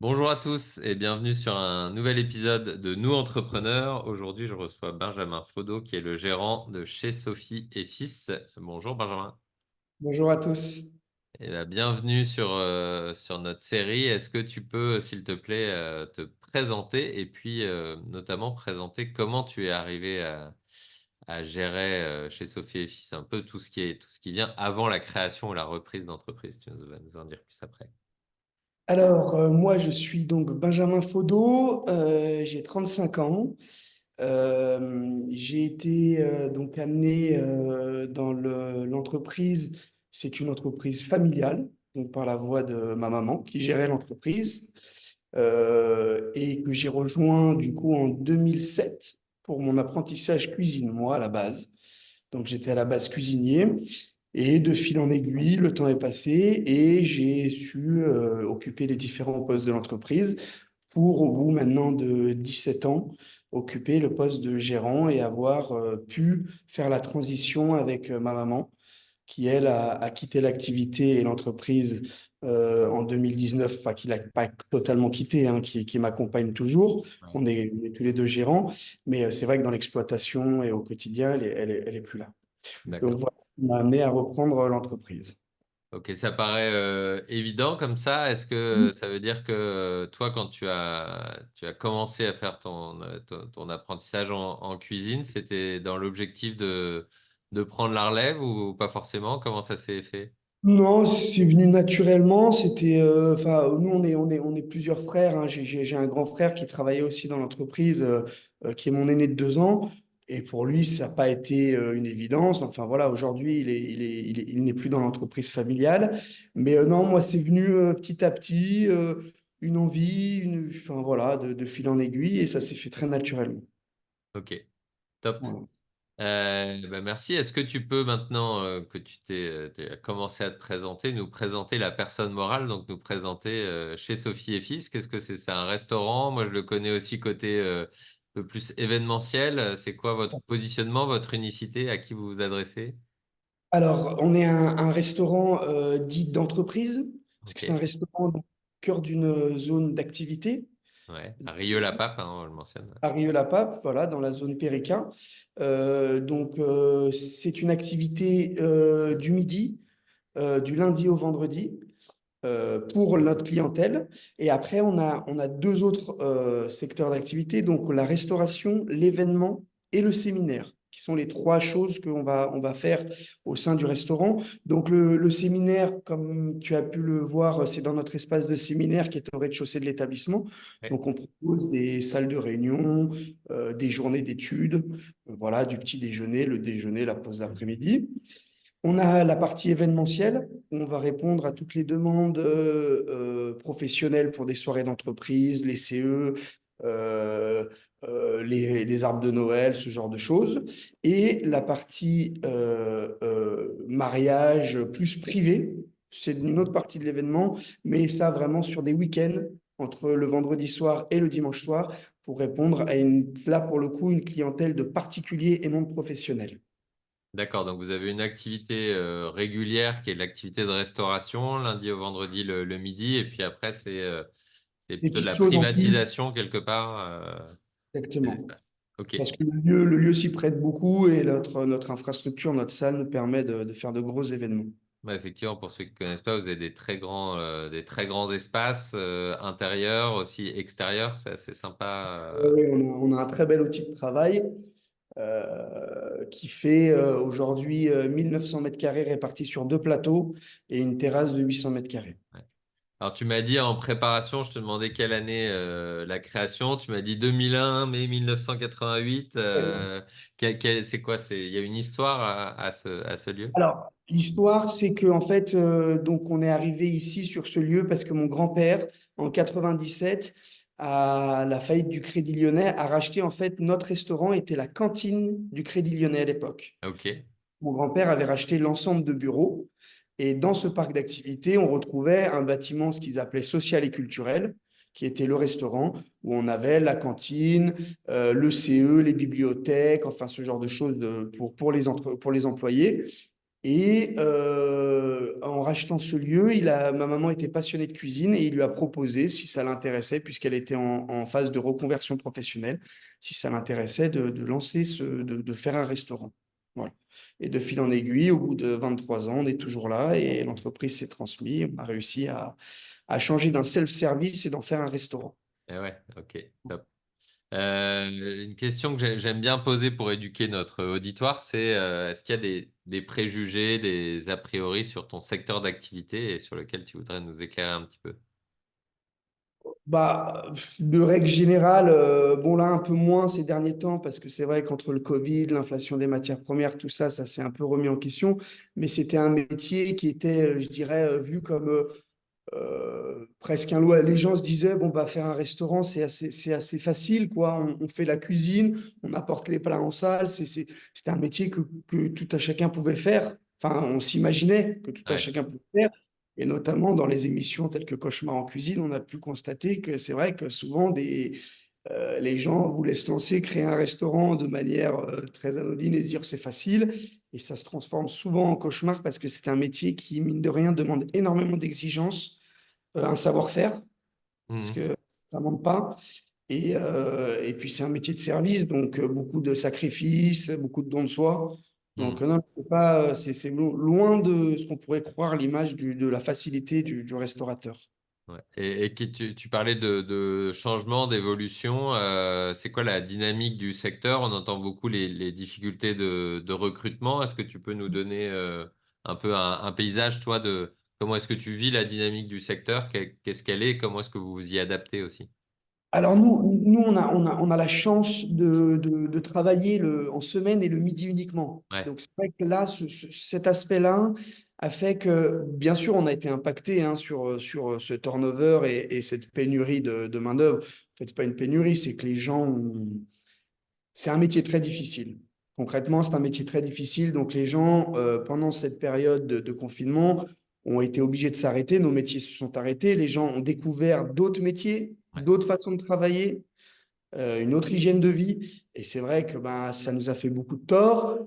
Bonjour à tous et bienvenue sur un nouvel épisode de Nous Entrepreneurs. Aujourd'hui, je reçois Benjamin Faudot qui est le gérant de chez Sophie et Fils. Bonjour Benjamin. Bonjour à tous. Bienvenue sur notre série. Est-ce que tu peux, s'il te plaît, te présenter et puis notamment présenter comment tu es arrivé à gérer chez Sophie et Fils un peu tout ce qui vient avant la création ou la reprise d'entreprise. Tu vas nous en dire plus après. Moi, je suis donc Benjamin Faudot, j'ai 35 ans. J'ai été donc amené dans l'entreprise. C'est une entreprise familiale, donc par la voix de ma maman qui gérait l'entreprise et que j'ai rejoint du coup en 2007 pour mon apprentissage cuisine, moi à la base. Donc j'étais à la base cuisinier. Et de fil en aiguille, le temps est passé et j'ai su occuper les différents postes de l'entreprise pour, au bout maintenant de 17 ans, occuper le poste de gérant et avoir pu faire la transition avec ma maman, qui, elle, a quitté l'activité et l'entreprise en 2019, enfin, qui l'a pas totalement quitté, hein, qui m'accompagne toujours. Ouais. On est tous les deux gérants, mais c'est vrai que dans l'exploitation et au quotidien, elle est plus là. Donc D'accord. voilà ce qui m'a amené à reprendre l'entreprise. Ok, ça paraît évident comme ça. Est-ce que ça veut dire que toi, quand tu as commencé à faire ton apprentissage en cuisine, c'était dans l'objectif de prendre la relève ou pas forcément? Comment ça s'est fait? Non, c'est venu naturellement. C'était, enfin, nous, on est plusieurs frères, hein. J'ai un grand frère qui travaillait aussi dans l'entreprise, qui est mon aîné de 2 ans. Et pour lui, ça n'a pas été une évidence. Enfin voilà, aujourd'hui, il n'est plus dans l'entreprise familiale. Mais non, moi, c'est venu petit à petit, une envie, enfin voilà, de fil en aiguille, et ça s'est fait très naturellement. Ok, top. Voilà. Merci. Est-ce que tu peux maintenant que t'as commencé à te présenter, nous présenter la personne morale, donc nous présenter chez Sophie et Fils? Qu'est-ce que c'est? C'est un restaurant. Moi, je le connais aussi côté un peu plus événementiel. C'est quoi votre positionnement, votre unicité, à qui vous vous adressez? Alors, on est un restaurant dit d'entreprise, parce que Ok, c'est un restaurant au cœur d'une zone d'activité, ouais. À Rieux-la-Pape, hein, on le mentionne. à Rieux-la-Pape, voilà, dans la zone Périquin. C'est une activité du midi, du lundi au vendredi, pour notre clientèle. Et après, on a deux autres secteurs d'activité, donc la restauration, l'événement et le séminaire, qui sont les trois choses on va faire au sein du restaurant. Donc le séminaire, comme tu as pu le voir, c'est dans notre espace de séminaire qui est au rez-de-chaussée de l'établissement. Ouais. Donc on propose des salles de réunion, des journées d'études, voilà, du petit déjeuner, le déjeuner, la pause d'après-midi. On a la partie événementielle, où on va répondre à toutes les demandes professionnelles pour des soirées d'entreprise, les CE, les arbres de Noël, ce genre de choses. Et la partie mariage plus privée, c'est une autre partie de l'événement, mais ça vraiment sur des week-ends, entre le vendredi soir et le dimanche soir, pour répondre à là pour le coup, une clientèle de particuliers et non de professionnels. D'accord, donc vous avez une activité régulière qui est l'activité de restauration, lundi au vendredi le midi, et puis après c'est C'est plutôt de petites la choses en plus, privatisation quelque part des exactement. espaces. Ok. Parce que le lieu s'y prête beaucoup et notre infrastructure, notre salle nous permet de faire de gros événements. Ouais, effectivement, pour ceux qui ne connaissent pas, vous avez des très grands espaces intérieurs, aussi extérieurs, c'est assez sympa. Oui, on a un très bel outil de travail qui fait aujourd'hui 1900 mètres carrés répartis sur deux plateaux et une terrasse de 800 mètres carrés. Ouais. Alors, tu m'as dit en préparation, je te demandais quelle année la création. Tu m'as dit 2001, mai 1988. C'est quoi? Il y a une histoire à ce lieu? Alors, l'histoire, c'est que en fait, donc on est arrivé ici sur ce lieu parce que mon grand-père, en 97, à la faillite du Crédit Lyonnais, a racheté en fait notre restaurant était la cantine du Crédit Lyonnais à l'époque. Ok. Mon grand-père avait racheté l'ensemble de bureaux et dans ce parc d'activités, on retrouvait un bâtiment, ce qu'ils appelaient social et culturel, qui était le restaurant où on avait la cantine, le CE, les bibliothèques, enfin ce genre de choses pour les employés. Et en rachetant ce lieu, ma maman était passionnée de cuisine et il lui a proposé, si ça l'intéressait, puisqu'elle était en phase de reconversion professionnelle, si ça l'intéressait de lancer de faire un restaurant. Voilà. Et de fil en aiguille, au bout de 23 ans, on est toujours là et l'entreprise s'est transmise. On a réussi à changer d'un self-service et d'en faire un restaurant. Eh ouais, ok, top. Une question que j'aime bien poser pour éduquer notre auditoire, c'est est-ce qu'il y a des préjugés, des a priori sur ton secteur d'activité et sur lequel tu voudrais nous éclairer un petit peu? Bah, de règle générale, bon là un peu moins ces derniers temps parce que c'est vrai qu'entre le Covid, l'inflation des matières premières, tout ça, ça s'est un peu remis en question. Mais c'était un métier qui était, je dirais, vu comme presque un loi. Les gens se disaient, bon, bah, faire un restaurant, c'est assez facile, quoi. On fait la cuisine, on apporte les plats en salle. C'était un métier que tout à chacun pouvait faire. Enfin, on s'imaginait que tout à Ouais, chacun pouvait faire. Et notamment dans les émissions telles que Cauchemar en cuisine, on a pu constater que c'est vrai que souvent les gens voulaient se lancer, créer un restaurant de manière très anodine et dire c'est facile. Et ça se transforme souvent en cauchemar parce que c'est un métier qui, mine de rien, demande énormément d'exigences, un savoir-faire, parce Mhm. que ça ne manque pas. Et puis, c'est un métier de service, donc beaucoup de sacrifices, beaucoup de dons de soi. Donc, Mhm. non, c'est pas, c'est loin de ce qu'on pourrait croire l'image de la facilité du restaurateur. Ouais. Et tu parlais de changement, d'évolution. C'est quoi la dynamique du secteur? On entend beaucoup les difficultés de recrutement. Est-ce que tu peux nous donner un peu un paysage, toi, de comment est-ce que tu vis la dynamique du secteur? Qu'est-ce qu'elle est? Comment est-ce que vous vous y adaptez aussi? Alors nous on a la chance de travailler en semaine et le midi uniquement. Ouais, Donc c'est vrai que là, cet aspect-là a fait que, bien sûr, on a été impacté hein, sur ce turnover et cette pénurie de main-d'œuvre. En fait, c'est pas une pénurie, c'est que les gens c'est un métier très difficile. Concrètement, c'est un métier très difficile. Donc les gens, pendant cette période de confinement, ont été obligés de s'arrêter. Nos métiers se sont arrêtés. Les gens ont découvert d'autres métiers, ouais, d'autres façons de travailler, une autre hygiène de vie. Et c'est vrai que ben, ça nous a fait beaucoup de tort.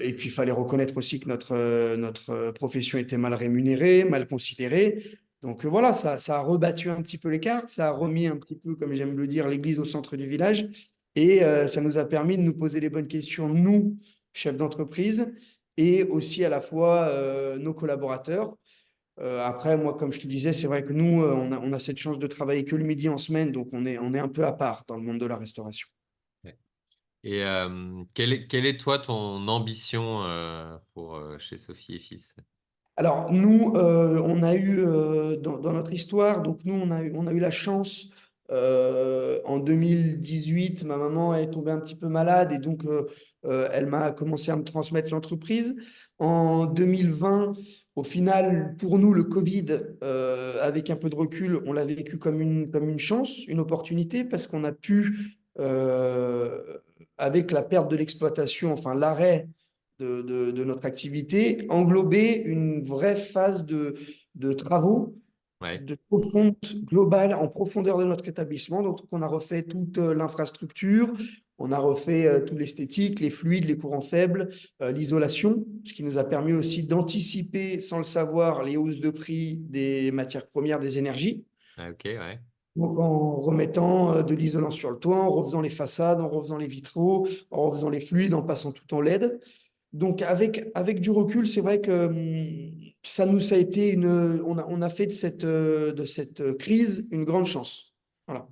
Et puis, il fallait reconnaître aussi que notre profession était mal rémunérée, mal considérée. Donc voilà, ça a rebattu un petit peu les cartes, ça a ouais, remis un petit peu, comme j'aime le dire, l'église au centre du village. Et ça nous a permis de nous poser les bonnes questions, nous, chefs d'entreprise, et aussi à la fois nos collaborateurs. Après, moi, comme je te disais, c'est vrai que nous, on a cette chance de travailler que le midi en semaine, donc on est un peu à part dans le monde de la restauration. ouais. Et quelle est, toi, ton ambition pour chez Sophie et Fils? Alors, nous, on a eu dans notre histoire, donc nous, on a eu la chance en 2018, ma maman est tombée un petit peu malade et donc elle m'a commencé à me transmettre l'entreprise. En 2020, au final, pour nous, le Covid, avec un peu de recul, on l'a vécu comme une chance, une opportunité, parce qu'on a pu, avec la perte de l'exploitation, enfin l'arrêt de notre activité, englober une vraie phase de travaux Ouais, de profonde, globale, en profondeur de notre établissement. Donc, on a refait toute l'infrastructure, on a refait tout l'esthétique, les fluides, les courants faibles, l'isolation, ce qui nous a permis aussi d'anticiper, sans le savoir, les hausses de prix des matières premières, des énergies. ouais, ok, ouais, Donc, en remettant de l'isolant sur le toit, en refaisant les façades, en refaisant les vitraux, en refaisant les fluides, en passant tout en LED. Donc, avec du recul, c'est vrai que ça a été on a fait de cette crise une grande chance. Voilà.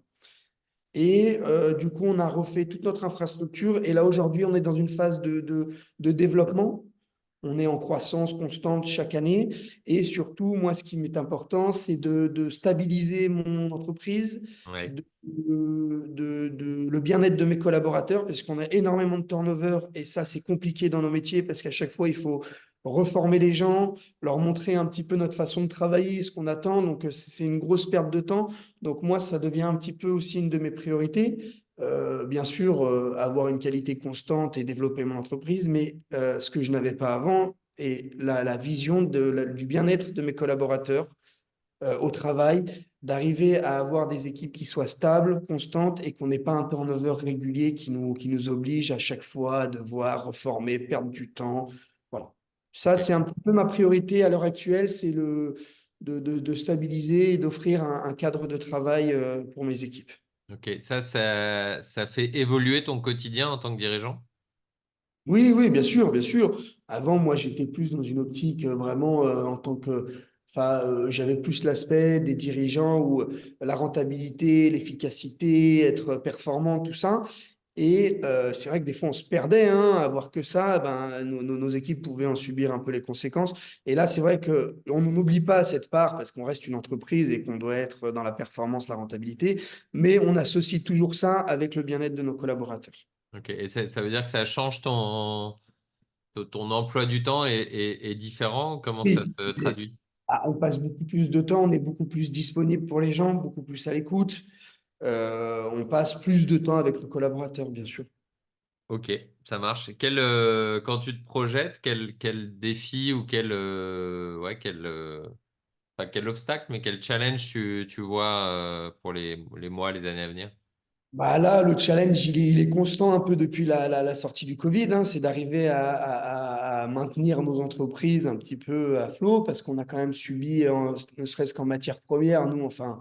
Et du coup, on a refait toute notre infrastructure. Et là, aujourd'hui, on est dans une phase de développement. On est en croissance constante chaque année. Et surtout, moi, ce qui m'est important, c'est de stabiliser mon entreprise, ouais, le bien-être de mes collaborateurs, parce qu'on a énormément de turnover. Et ça, c'est compliqué dans nos métiers, parce qu'à chaque fois, il faut reformer les gens, leur montrer un petit peu notre façon de travailler, ce qu'on attend. Donc, c'est une grosse perte de temps. Donc, moi, ça devient un petit peu aussi une de mes priorités. Bien sûr, avoir une qualité constante et développer mon entreprise, mais ce que je n'avais pas avant est la vision du bien-être de mes collaborateurs au travail, d'arriver à avoir des équipes qui soient stables, constantes et qu'on n'ait pas un turnover régulier qui nous oblige à chaque fois à devoir reformer, perdre du temps. Voilà. Ça, c'est un petit peu ma priorité à l'heure actuelle, c'est de stabiliser et d'offrir un cadre de travail pour mes équipes. Ok, ça fait évoluer ton quotidien en tant que dirigeant? Oui, oui, bien sûr, bien sûr. Avant, moi, j'étais plus dans une optique vraiment en tant que, enfin, j'avais plus l'aspect des dirigeants où la rentabilité, l'efficacité, être performant, tout ça. Et c'est vrai que des fois, on se perdait, hein, à voir que ça, ben, nos équipes pouvaient en subir un peu les conséquences. Et là, c'est vrai que on n'oublie pas cette part parce qu'on reste une entreprise et qu'on doit être dans la performance, la rentabilité, mais on associe toujours ça avec le bien-être de nos collaborateurs. Ok, et ça veut dire que ça change ton emploi du temps est différent? Comment ça Oui. se traduit? On passe beaucoup plus de temps, on est beaucoup plus disponible pour les gens, beaucoup plus à l'écoute. On passe plus de temps avec nos collaborateurs, bien sûr. Ok, ça marche. Quand tu te projettes, quel défi ou ouais, pas quel obstacle, mais quel challenge tu vois pour les mois, les années à venir? Bah là, le challenge, il est constant un peu depuis la sortie du Covid, hein, c'est d'arriver à maintenir nos entreprises un petit peu à flot parce qu'on a quand même subi, ne serait-ce qu'en matière première, nous, enfin,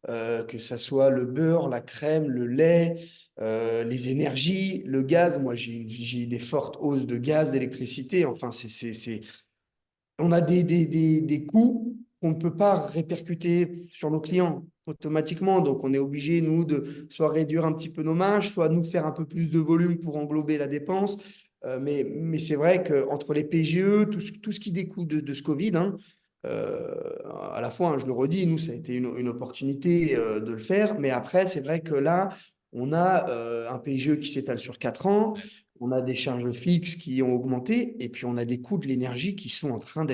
que ça soit le beurre, la crème, le lait, les énergies, le gaz. Moi, j'ai eu des fortes hausses de gaz, d'électricité. Enfin, on a des coûts qu'on ne peut pas répercuter sur nos clients automatiquement. Donc, on est obligé, nous, de soit réduire un petit peu nos marges, soit nous faire un peu plus de volume pour englober la dépense. Mais c'est vrai qu'entre les PGE, tout ce qui découle de ce Covid, hein, à la fois, hein, je le redis, nous, ça a été une opportunité de le faire. Mais après, c'est vrai que là, on a un PGE qui s'étale sur 4 ans. On a des charges fixes qui ont augmenté et puis on a des coûts de l'énergie qui sont en train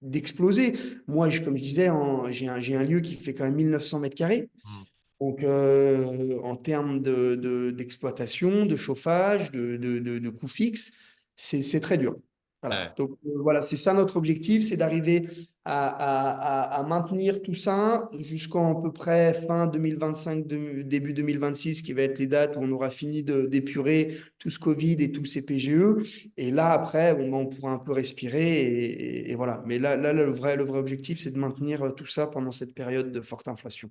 d'exploser. Moi, comme je disais, j'ai un lieu qui fait quand même 1900 mètres carrés. Hmm. Donc, en termes d'exploitation, de chauffage, de coûts fixes, c'est très dur. Voilà. Ouais, Donc, voilà, c'est ça notre objectif, c'est d'arriver à maintenir tout ça jusqu'en à peu près fin 2025, début 2026, qui va être les dates où on aura fini d'épurer tout ce Covid et tous ces PGE. Et là, après, on pourra un peu respirer et voilà. Mais là, le vrai objectif, c'est de maintenir tout ça pendant cette période de forte inflation.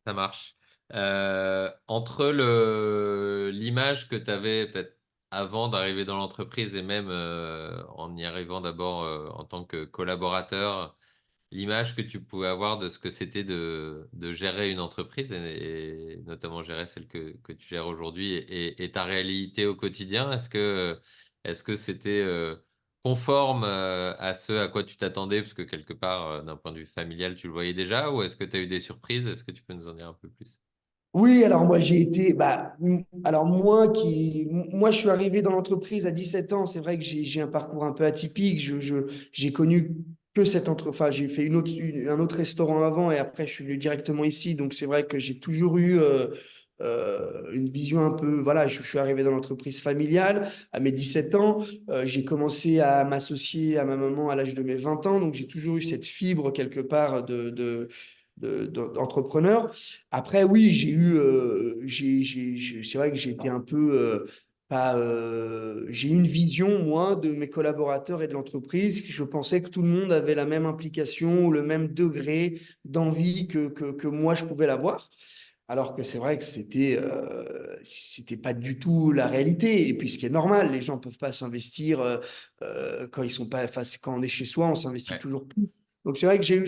ça marche. Entre l'image que tu avais peut-être avant d'arriver dans l'entreprise et même en y arrivant d'abord en tant que collaborateur, l'image que tu pouvais avoir de ce que c'était de gérer une entreprise et notamment gérer celle que tu gères aujourd'hui et ta réalité au quotidien, est-ce que c'était conforme à ce à quoi tu t'attendais, parce que quelque part, d'un point de vue familial, tu le voyais déjà, ou est-ce que tu as eu des surprises? Est-ce que tu peux nous en dire un peu plus? Oui, alors moi j'ai été, alors moi je suis arrivé dans l'entreprise à 17 ans. C'est vrai que j'ai un parcours un peu atypique. J'ai connu que enfin j'ai fait un autre restaurant avant et après je suis venu directement ici. Donc c'est vrai que j'ai toujours eu une vision un peu, voilà, je suis arrivé dans l'entreprise familiale à mes 17 ans. J'ai commencé à m'associer à ma maman à l'âge de mes 20 ans. Donc j'ai toujours eu cette fibre quelque part d'entrepreneur. Après, oui, c'est vrai que j'ai été un peu, pas, j'ai eu une vision, moi, de mes collaborateurs et de l'entreprise. Je pensais que tout le monde avait la même implication ou le même degré d'envie que moi, je pouvais l'avoir. Alors que c'est vrai que c'était pas du tout la réalité. Et puis, ce qui est normal, les gens peuvent pas s'investir quand ils sont pas, enfin, quand on est chez soi, on s'investit Ouais. toujours plus. Donc, c'est vrai que j'ai eu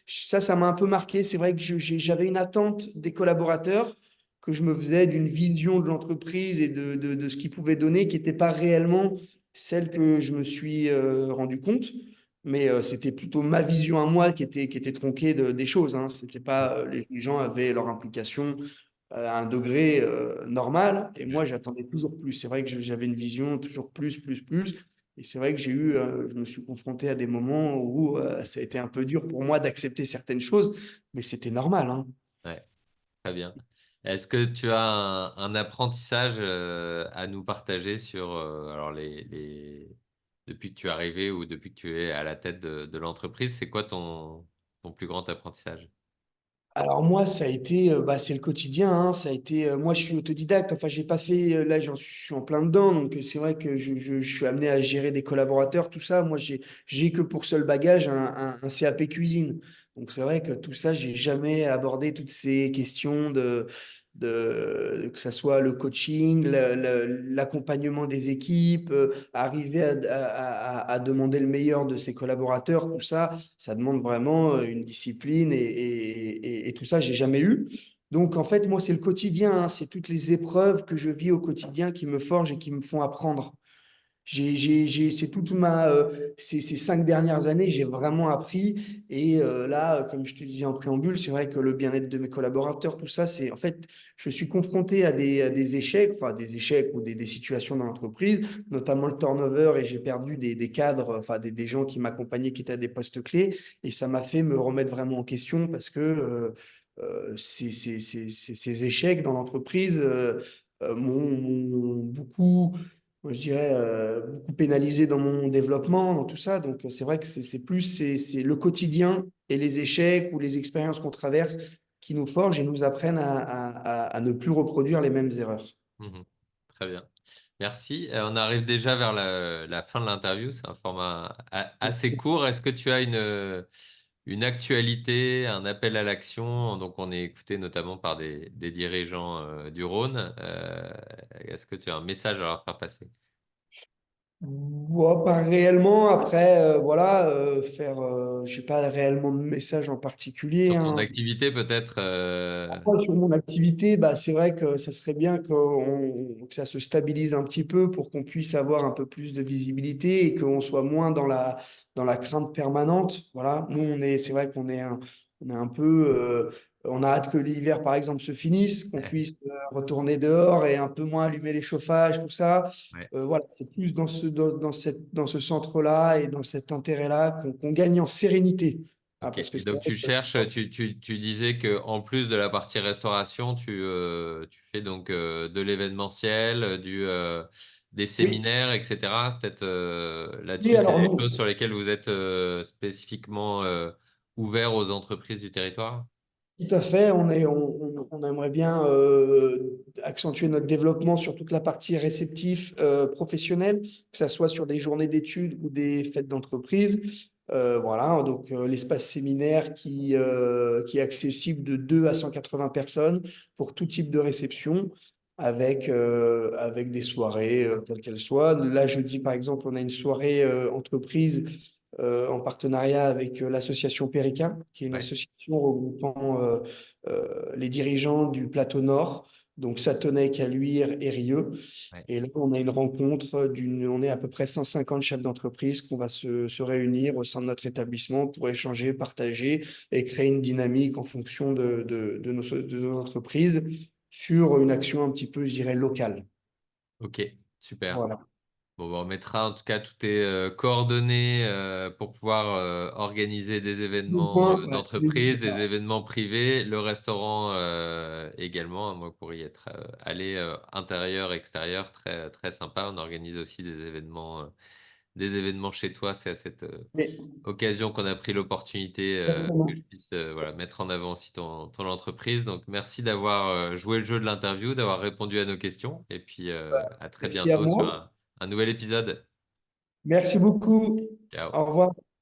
ça m'a un peu marqué. C'est vrai que j'avais une attente des collaborateurs que je me faisais d'une vision de l'entreprise et de ce qu'ils pouvaient donner qui n'était pas réellement celle que je me suis rendu compte. Mais c'était plutôt ma vision à moi qui était tronquée des choses. Hein. C'était pas, les gens avaient leur implication à un degré normal et moi j'attendais toujours plus. C'est vrai que j'avais une vision toujours plus, plus, plus. Et c'est vrai que je me suis confronté à des moments où ça a été un peu dur pour moi d'accepter certaines choses, mais c'était normal, hein. Ouais, très bien. Est-ce que tu as un apprentissage à nous partager sur alors depuis que tu es arrivé ou depuis que tu es à la tête de l'entreprise, c'est quoi ton plus grand apprentissage? Alors moi, ça a été, bah, c'est le quotidien, hein, ça a été, moi je suis autodidacte, enfin j'ai pas fait, là je suis en plein dedans, donc c'est vrai que je suis amené à gérer des collaborateurs, tout ça. Moi j'ai que pour seul bagage un CAP cuisine, donc c'est vrai que tout ça, j'ai jamais abordé toutes ces questions que ça soit le coaching, l'accompagnement des équipes, arriver à demander le meilleur de ses collaborateurs, tout ça. Ça demande vraiment une discipline et tout ça, j'ai jamais eu. Donc, en fait, moi, c'est le quotidien, hein, c'est toutes les épreuves que je vis au quotidien qui me forgent et qui me font apprendre. C'est toute ces 5 dernières années, j'ai vraiment appris. Et là, comme je te disais en préambule, c'est vrai que le bien-être de mes collaborateurs, tout ça, c'est en fait, je suis confronté à des échecs, enfin des échecs ou des situations dans l'entreprise, notamment le turnover, et j'ai perdu des cadres, enfin des gens qui m'accompagnaient, qui étaient à des postes clés. Et ça m'a fait me remettre vraiment en question parce que ces échecs dans l'entreprise m'ont beaucoup, moi, je dirais, beaucoup pénalisé dans mon développement, dans tout ça. Donc, c'est vrai que c'est le quotidien et les échecs ou les expériences qu'on traverse qui nous forgent et nous apprennent à ne plus reproduire les mêmes erreurs. Mhm. Très bien. Merci. On arrive déjà vers la fin de l'interview. C'est un format assez court. Est-ce que tu as une actualité, un appel à l'action? Donc, on est écouté notamment par des dirigeants du Rhône. Est-ce que tu as un message à leur faire passer? Ouais, pas réellement. Après, voilà, j'ai pas réellement de message en particulier, Sur ton hein. activité, peut-être Moi, sur mon activité, bah, c'est vrai que ça serait bien que ça se stabilise un petit peu pour qu'on puisse avoir un peu plus de visibilité et qu'on soit moins dans la crainte permanente. Voilà. Nous, c'est vrai on est un peu, on a hâte que l'hiver, par exemple, se finisse, qu'on ouais, puisse retourner dehors et un peu moins allumer les chauffages, tout ça. ouais. Voilà, c'est plus dans ce centre-là et dans cet intérêt-là qu'on gagne en sérénité. Ah, Ok. parce que Et c'est donc, vrai tu que cherches, tu disais que en plus de la partie restauration, tu fais donc de l'événementiel, des oui, séminaires, etc. Peut-être oui, là-dessus, c'est alors des nous, choses sur lesquelles vous êtes spécifiquement ouvert aux entreprises du territoire? tout à fait, on aimerait bien accentuer notre développement sur toute la partie réceptif professionnel, que ce soit sur des journées d'études ou des fêtes d'entreprise. Voilà, donc l'espace séminaire qui est accessible de 2 à 180 personnes pour tout type de réception, avec des soirées, quelles qu'elles soient. Là, jeudi, par exemple, on a une soirée entreprise en partenariat avec l'association Périca, qui est une Ouais, association regroupant les dirigeants du plateau Nord, donc Satonnet, Caluire et Rieux. ouais. Et là, on a une rencontre on est à peu près 150 chefs d'entreprise qu'on va se réunir au sein de notre établissement pour échanger, partager et créer une dynamique en fonction de nos entreprises sur une action un petit peu, je dirais, locale. Ok, super. Voilà. Bon, bah, on mettra en tout cas toutes tes coordonnées pour pouvoir organiser des Bon événements point, ouais, n'hésitez d'entreprise, des pas. événements privés, le restaurant également. Moi, pour y être allé intérieur, extérieur, très, très sympa. On organise aussi des événements chez toi. C'est à cette Mais, occasion qu'on a pris l'opportunité que je exactement. puisse voilà, mettre en avant aussi ton entreprise. Donc, merci d'avoir joué le jeu de l'interview, d'avoir répondu à nos questions. Et puis, à très Merci à bientôt sur moi. un nouvel épisode. Merci beaucoup. Ciao. Au revoir.